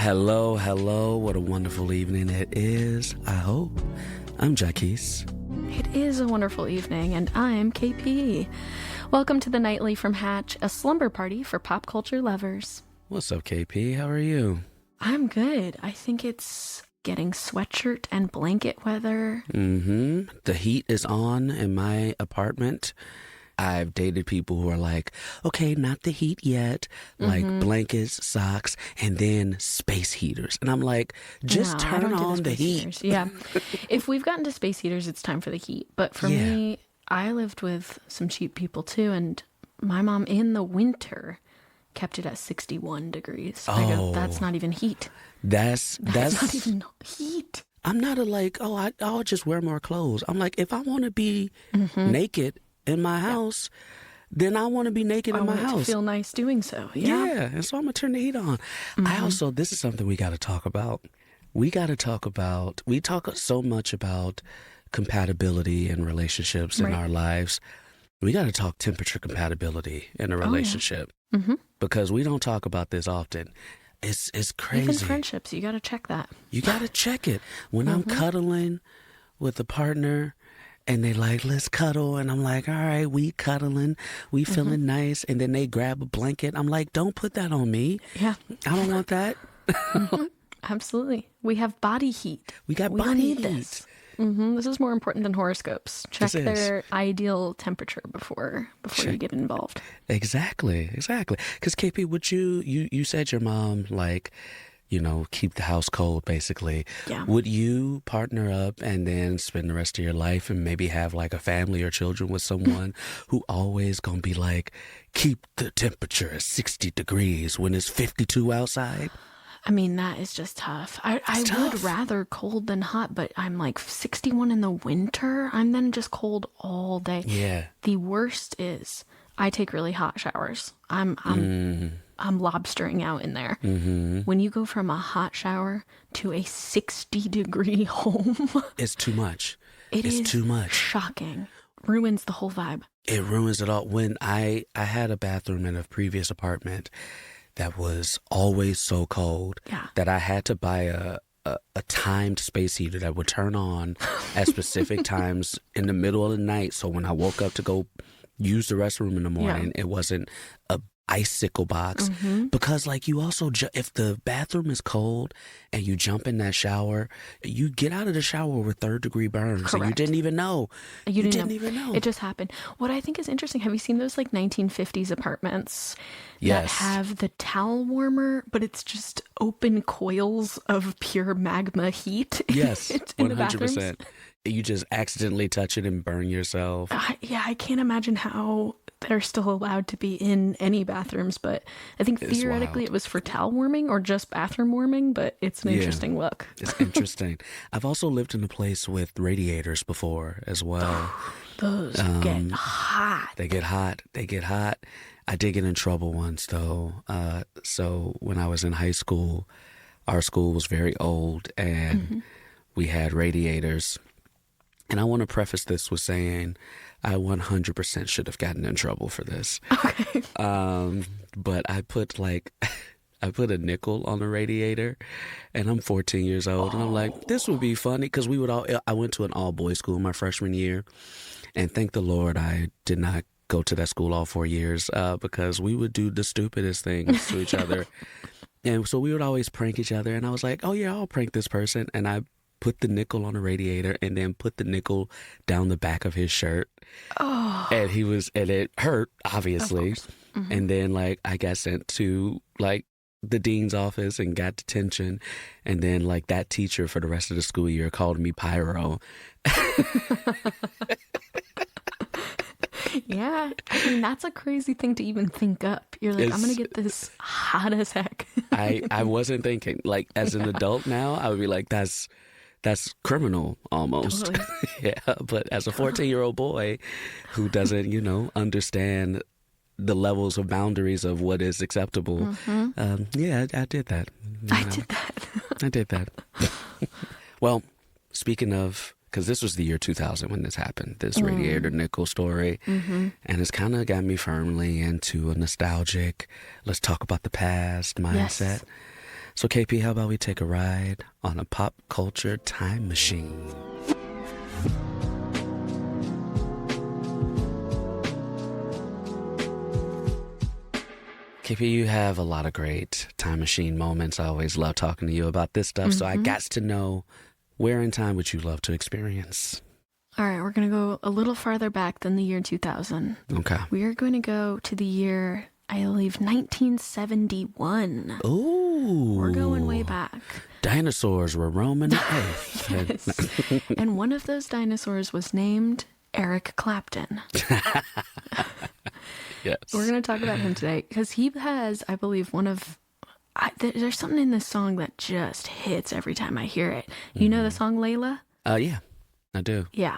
Hello, hello. What a wonderful evening it is, I hope. I'm Jacquis. It is a wonderful evening, and I'm KP. Welcome to the Nightly from Hatch, a slumber party for pop culture lovers. What's up, KP? How are you? I'm good. I think it's getting sweatshirt and blanket weather. The heat is on in my apartment. I've dated people who are like, okay, not the heat yet, like blankets, socks, and then space heaters. And I'm like, just turn on the heat. Heaters. Yeah. If we've gotten to space heaters, it's time for the heat. But for me, I lived with some cheap people too, and my mom in the winter kept it at 61 degrees. I go, that's not even heat. That's not even heat. I'm not I'll just wear more clothes. I'm like, if I want to be naked in my house, then I want to be naked in my house. I want to feel nice doing so. Yeah, and so I'm going to turn the heat on. This is something we got to talk about. We talk so much about compatibility in relationships in our lives. We got to talk temperature compatibility in a relationship because we don't talk about this often. It's crazy. Even friendships, you got to check that. You got to check it. When I'm cuddling with a partner, and they like, let's cuddle. And I'm like, all right, we cuddling. We feeling nice. And then they grab a blanket. I'm like, don't put that on me. Yeah. I don't want that. Absolutely. We have body heat. We got don't body need heat. This. This is more important than horoscopes. Check their ideal temperature before you get involved. Exactly. Because KP, would you said your mom, like, keep the house cold, basically. Yeah. Would you partner up and then spend the rest of your life and maybe have like a family or children with someone who always gonna be like, keep the temperature at 60 degrees when it's 52 outside? I mean, that is just tough. I would rather cold than hot, but I'm like 61 in the winter. I'm then just cold all day. Yeah. The worst is I take really hot showers. I'm lobstering out in there. When you go from a hot shower to a 60-degree home, it's too much. It's too much. Shocking. Ruins the whole vibe. It ruins it all. When I had a bathroom in a previous apartment that was always so cold that I had to buy a timed space heater that would turn on at specific times in the middle of the night. So when I woke up to go use the restroom in the morning, it wasn't a icicle box. Because like you also, if the bathroom is cold and you jump in that shower, you get out of the shower with third-degree burns. Correct. And you didn't even know. You didn't even know. It just happened. What I think is interesting, have you seen those like 1950s apartments that have the towel warmer, but it's just open coils of pure magma heat? Yes, in 100%. You just accidentally touch it and burn yourself. I can't imagine how they're still allowed to be in any bathrooms, but I think theoretically it was for towel warming or just bathroom warming, but it's an interesting look. It's interesting. I've also lived in a place with radiators before as well. Those get hot. They get hot. I did get in trouble once though. So when I was in high school, our school was very old and we had radiators. And I want to preface this with saying I 100% should have gotten in trouble for this. Okay. But I put a nickel on the radiator and I'm 14 years old and I'm like, this would be funny because I went to an all-boys school my freshman year and thank the Lord I did not go to that school all 4 years because we would do the stupidest things to each other. And so we would always prank each other and I was like, oh yeah, I'll prank this person. And I put the nickel on the radiator and then put the nickel down the back of his shirt. Oh. And it hurt, obviously. And then like I got sent to like the dean's office and got detention. And then like that teacher for the rest of the school year called me Pyro. Yeah. I mean, that's a crazy thing to even think up. You're like, I'm going to get this hot as heck. I wasn't thinking. Like as an adult now, I would be like, that's criminal almost. Totally. Yeah, but as a 14-year-old boy who doesn't, understand the levels of boundaries of what is acceptable, I did that. I did that. Well, speaking of, because this was the year 2000 when this happened, this radiator nickel story, and it's kind of got me firmly into a nostalgic, let's talk about the past mindset. Yes. So KP, how about we take a ride on a pop culture time machine? KP, you have a lot of great time machine moments. I always love talking to you about this stuff. So I got to know, where in time would you love to experience? All right, we're going to go a little farther back than the year 2000. Okay. We are going to go to the year, I believe, 1971. Ooh. We're going way back. Dinosaurs were roaming the earth. Yes. And one of those dinosaurs was named Eric Clapton. Yes. We're going to talk about him today because he has, I believe, there's something in this song that just hits every time I hear it. You know the song Layla? Yeah, I do. Yeah.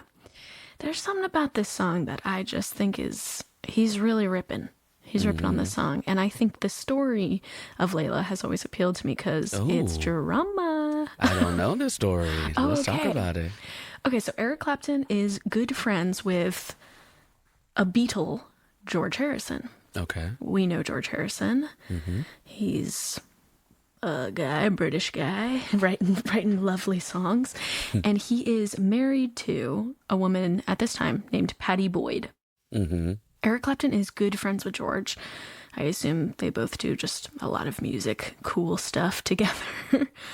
There's something about this song that I just think he's really ripping. He's ripping on this song. And I think the story of Layla has always appealed to me because it's drama. I don't know the story. Let's talk about it. Okay, so Eric Clapton is good friends with a Beatle, George Harrison. Okay. We know George Harrison. Mm-hmm. He's a British guy, writing lovely songs. And he is married to a woman at this time named Pattie Boyd. Mm-hmm. Eric Clapton is good friends with George. I assume they both do just a lot of music, cool stuff together.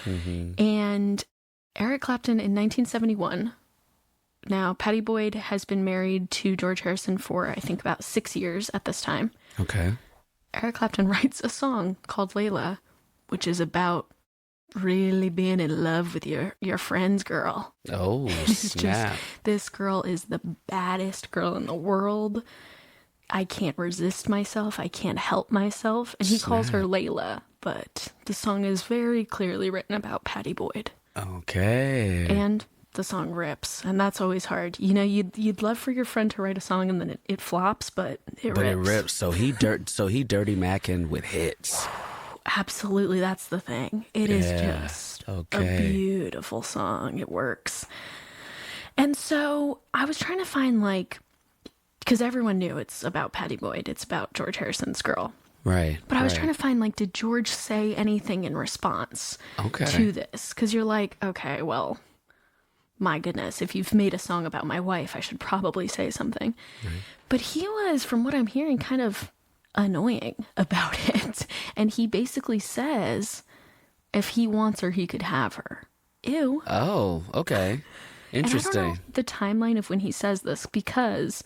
Mm-hmm. And Eric Clapton in 1971, now Pattie Boyd has been married to George Harrison for, I think, about 6 years at this time. Okay. Eric Clapton writes a song called Layla, which is about really being in love with your friend's girl. Oh, snap. This girl is the baddest girl in the world. I can't resist myself. I can't help myself. And he calls her Layla, but the song is very clearly written about Pattie Boyd. Okay. And the song rips, and that's always hard. You know, you'd love for your friend to write a song and then it flops, but it rips. So he dirty macking with hits. Absolutely, that's the thing. It is just a beautiful song. It works. And so I was trying to find, because everyone knew it's about Pattie Boyd. It's about George Harrison's girl. Right. But I was trying to find, did George say anything in response to this? Because you're like, okay, well, my goodness, if you've made a song about my wife, I should probably say something. Right. But he was, from what I'm hearing, kind of annoying about it. And he basically says, if he wants her, he could have her. Ew. Oh, okay. Interesting. And I don't know the timeline of when he says this, because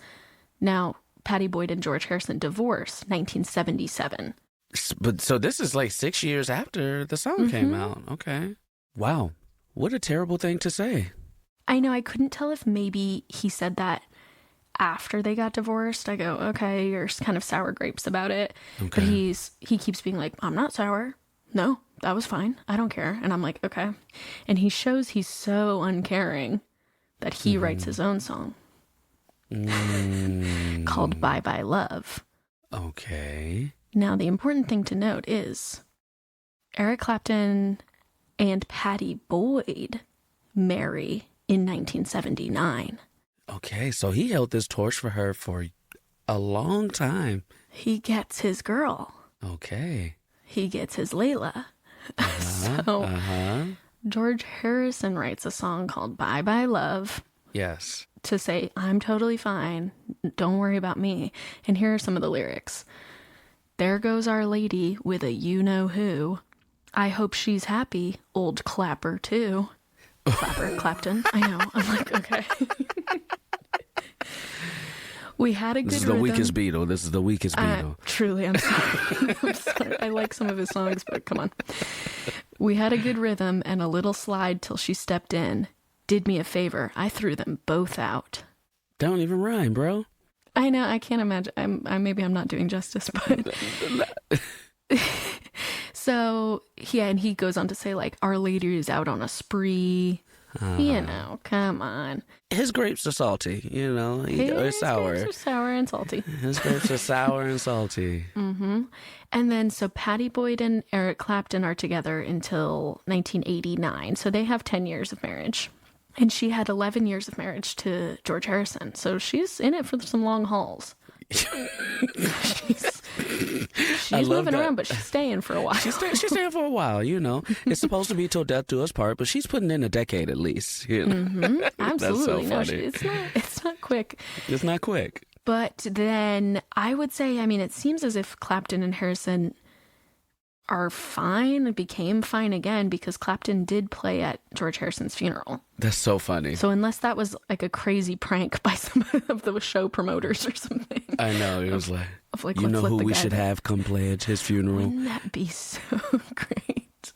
now Pattie Boyd and George Harrison divorced 1977. But so this is 6 years after the song came out. Okay. Wow. What a terrible thing to say. I know. I couldn't tell if maybe he said that after they got divorced. I go, okay, you're kind of sour grapes about it. Okay. But he keeps being like, I'm not sour. No, that was fine. I don't care. And I'm like, okay. And he shows he's so uncaring that he writes his own song called Bye Bye Love. Okay. Now, the important thing to note is Eric Clapton and Pattie Boyd marry in 1979. Okay, so he held this torch for her for a long time. He gets his girl. Okay. He gets his Layla. George Harrison writes a song called Bye Bye Love. Yes. To say, I'm totally fine. Don't worry about me. And here are some of the lyrics. There goes our lady with a you-know-who. I hope she's happy, old Clapper, too. Clapper, Clapton. I know. I'm like, okay. We had a good rhythm. This is the weakest Beatle. This is the weakest Beatle. Truly, I'm sorry. I'm sorry. I like some of his songs, but come on. We had a good rhythm and a little slide till she stepped in. Did me a favor. I threw them both out. Don't even rhyme, bro. I know. I can't imagine. Maybe I'm not doing justice, but... So, yeah, and he goes on to say, Our Lady is out on a spree. You know, come on. His grapes are salty, His sour. His grapes are sour and salty. His grapes are sour and salty. Mm-hmm. And then, so Pattie Boyd and Eric Clapton are together until 1989. So they have 10 years of marriage. And she had 11 years of marriage to George Harrison. So she's in it for some long hauls. she's moving around, but she's staying for a while. She's staying for a while, you know. It's supposed to be till death do us part, but she's putting in a decade at least. You know? Absolutely. That's so funny. It's not quick. It's not quick. But then I would say, I mean, it seems as if Clapton and Harrison are fine. It became fine again because Clapton did play at George Harrison's funeral. That's so funny. So unless that was like a crazy prank by some of the show promoters or something. I know. It was like you let's know let who the we guy should have come play at his funeral? Wouldn't that be so great?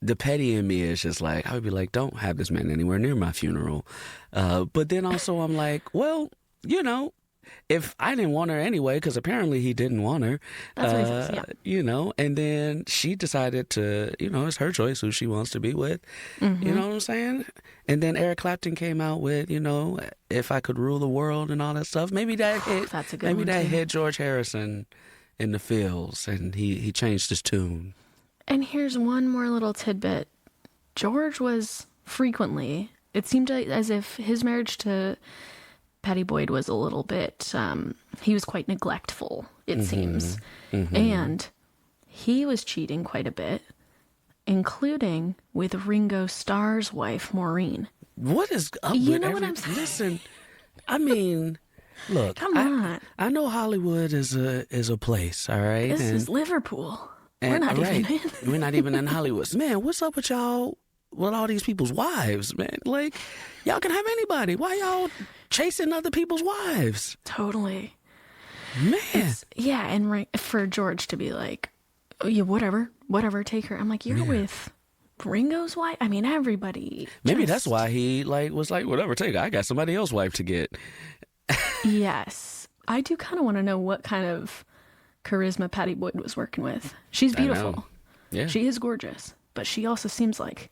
The petty in me is just like, I would be like, don't have this man anywhere near my funeral. But then also I'm like, well, you know, if I didn't want her anyway, because apparently he didn't want her, that's what he says, yeah. You know, and then she decided to, you know, it's her choice who she wants to be with. You know what I'm saying? And then Eric Clapton came out with, you know, If I Could Rule the World and all that stuff. Maybe that hit. That's a good maybe one that too. hit George Harrison in the feels, and he changed his tune. And here's one more little tidbit. George was frequently, it seemed as if his marriage to Pattie Boyd was a little bit, he was quite neglectful, it seems. And he was cheating quite a bit, including with Ringo Starr's wife, Maureen. What is up You with know what I'm saying? Listen, I mean, look, Come on. I know Hollywood is a place, all right? This is Liverpool. We're And, not right, even in. we're not even in Hollywood. Man, what's up with y'all, with all these people's wives, man? Like, y'all can have anybody. Why y'all chasing other people's wives? Totally. Man. Yeah, and for George to be like, oh, yeah, whatever, take her. I'm like, you're with Ringo's wife? I mean, everybody. Maybe that's why he was like, whatever, take her. I got somebody else's wife to get. Yes. I do kind of want to know what kind of charisma Pattie Boyd was working with. She's beautiful. Yeah. She is gorgeous, but she also seems like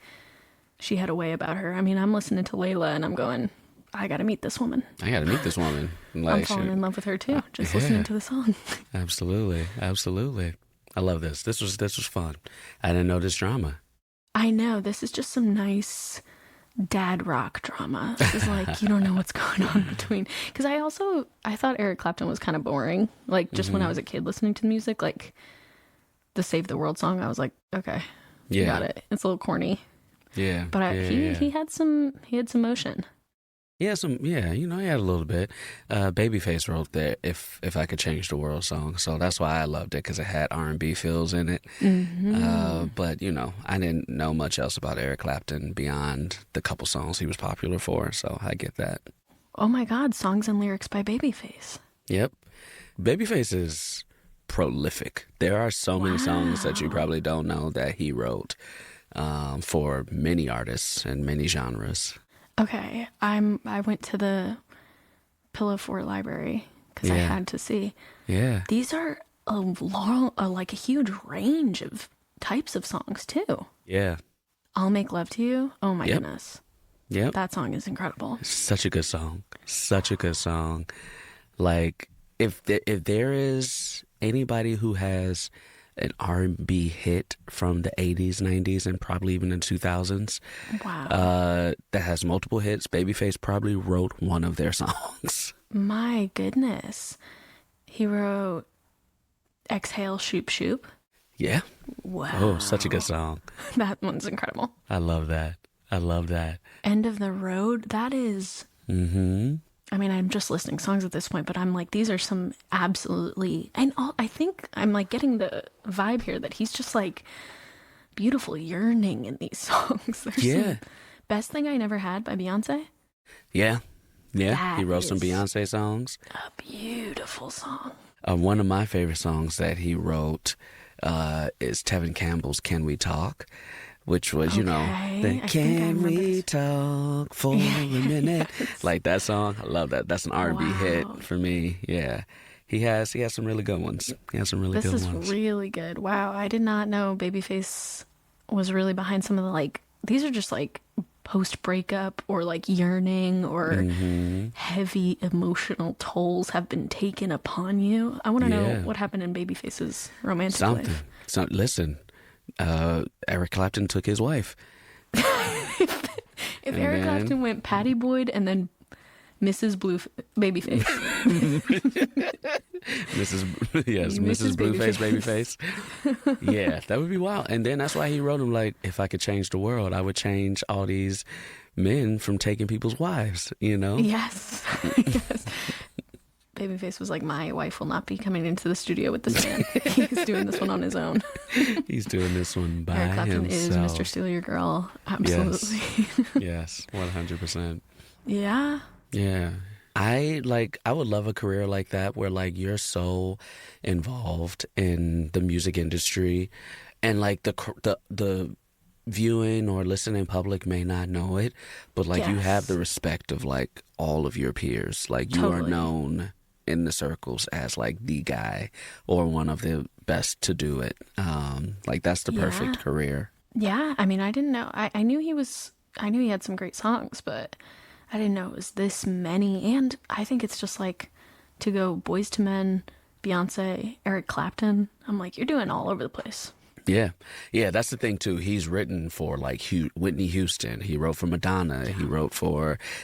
she had a way about her. I mean, I'm listening to Layla and I'm going, I got to meet this woman. I got to meet this woman. Like, I'm falling in love with her too, just listening to the song. Absolutely. Absolutely. I love this. This was fun. I didn't know this drama. I know. This is just some nice dad rock drama. This is like, you don't know what's going on between. Because I thought Eric Clapton was kind of boring. Like, just when I was a kid listening to the music, like the Save the World song, I was like, okay, you got it. It's a little corny. Yeah. But he had some motion. Yeah, you know, he had a little bit. Babyface wrote that If I Could Change the World song, so that's why I loved it, because it had R&B feels in it. But, you know, I didn't know much else about Eric Clapton beyond the couple songs he was popular for, so I get that. Oh my God, songs and lyrics by Babyface. Yep. Babyface is prolific. There are so many songs that you probably don't know that he wrote for many artists and many genres. Okay, I went to the Pillow Fort Library because I had to see. Yeah. These are like a huge range of types of songs too. Yeah. I'll Make Love to You. Oh my goodness. Yep. That song is incredible. Such a good song. Such a good song. Like, if there is anybody who has an R&B hit from the 80s, 90s, and probably even the 2000s. Wow. That has multiple hits. Babyface probably wrote one of their songs. My goodness. He wrote Exhale, Shoop Shoop. Yeah. Wow. Oh, such a good song. That one's incredible. I love that. End of the Road. That is... I mean, I'm just listing songs at this point, but I'm like, these are some absolutely, I think I'm like getting the vibe here that he's just like beautiful yearning in these songs. There's Best Thing I Never Had by Beyonce. Yeah. That he wrote some Beyonce songs. A beautiful song. One of my favorite songs that he wrote is Tevin Campbell's Can We Talk? Which was, you know, the Can We Talk for a Minute? Like that song, I love that. That's an R&B hit for me. Yeah, he has some really good ones. This is really good. Wow, I did not know Babyface was really behind some of the these are just like post breakup or like yearning or heavy emotional tolls have been taken upon you. I want to know what happened in Babyface's romantic life. Listen. Eric Clapton took his wife. If Eric Clapton went Pattie Boyd and then Mrs. Babyface. Mrs. Blueface Babyface. Yeah, that would be wild. And then that's why he wrote him like, if I could change the world, I would change all these men from taking people's wives, you know? Yes. Yes. Babyface was like, my wife will not be coming into the studio with this man. He's doing this one on his own. He's doing this one by Eric Clapton himself. is Mr. Steal Your Girl. Absolutely. Yes, 100%. Yeah. Yeah. I would love a career like that where like you're so involved in the music industry and like the viewing or listening public may not know it, but like you have the respect of like all of your peers. Like you are known in the circles as like the guy or one of the best to do it. Like that's the perfect career. Yeah. I mean, I didn't know. I knew he had some great songs, but I didn't know it was this many. And I think it's just like to go Boyz II Men, Beyonce, Eric Clapton. I'm like, you're doing all over the place. Yeah. Yeah, that's the thing, too. He's written for, like, Whitney Houston. He wrote for Madonna. Yeah.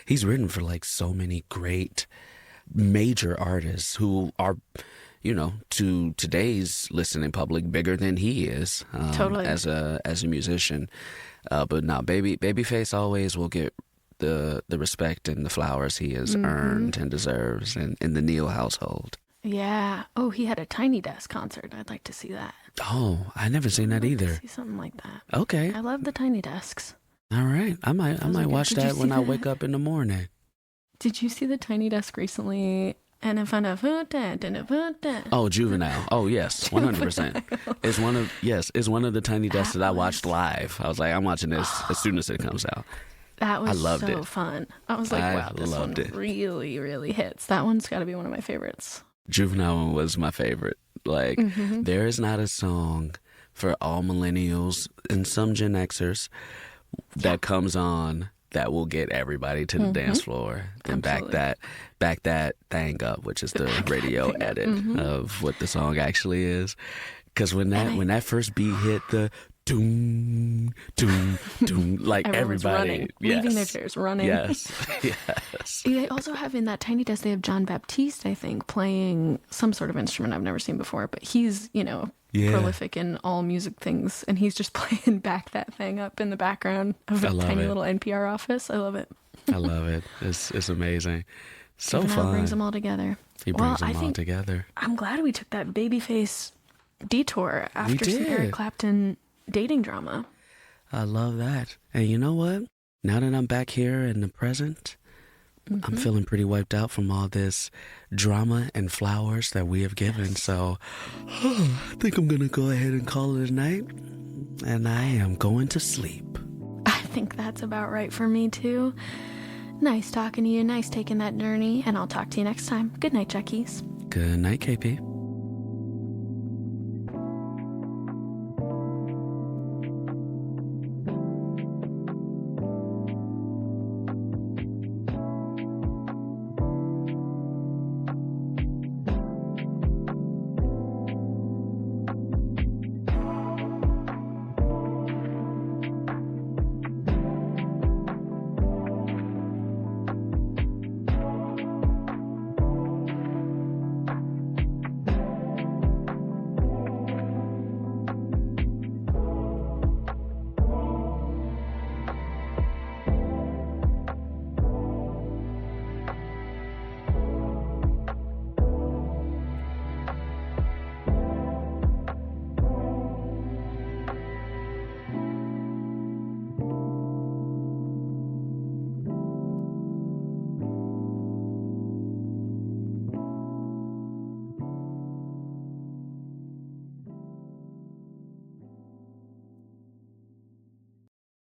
He's written for, like, so many great major artists who are, you know, to today's listening public, bigger than he is totally. As a musician. But no, Babyface always will get the respect and the flowers he has earned and deserves in the Neil household. Yeah. Oh, he had a Tiny Desk concert. I'd like to see that. Oh, I never seen that either. See something like that. Okay. I love the Tiny Desks. All right. I might watch that when I wake up in the morning. Did you see the Tiny Desk recently? Oh, Juvenile. Oh, yes, 100%. It's one of the Tiny Desks that I watched live. I was like, I'm watching this as soon as it comes out. That was so fun. I was like, wow, this one really, really hits. That one's got to be one of my favorites. Juvenile was my favorite. Like, there is not a song for all millennials and some Gen Xers that comes on that will get everybody to the dance floor. Then back that thing up, which is the radio edit of what the song actually is. Because when that first beat hit, the doom, doom, doom, like everybody running, leaving their chairs, running. Yes, yes. They also have in that Tiny Desk, they have John Baptiste, I think, playing some sort of instrument I've never seen before, but he's, you know, prolific in all music things, and he's just playing back that thing up in the background of a tiny little NPR office. I love it. I love it. It's amazing. So Juvenile fun. brings them all together. He brings them all together. I'm glad we took that Babyface detour after some Eric Clapton dating drama. I love that. And you know what? Now that I'm back here in the present, I'm feeling pretty wiped out from all this drama and flowers that we have given. So I think I'm going to go ahead and call it a night. And I am going to sleep. I think that's about right for me, too. Nice talking to you. Nice taking that journey. And I'll talk to you next time. Good night, Jacquis. Good night, KP.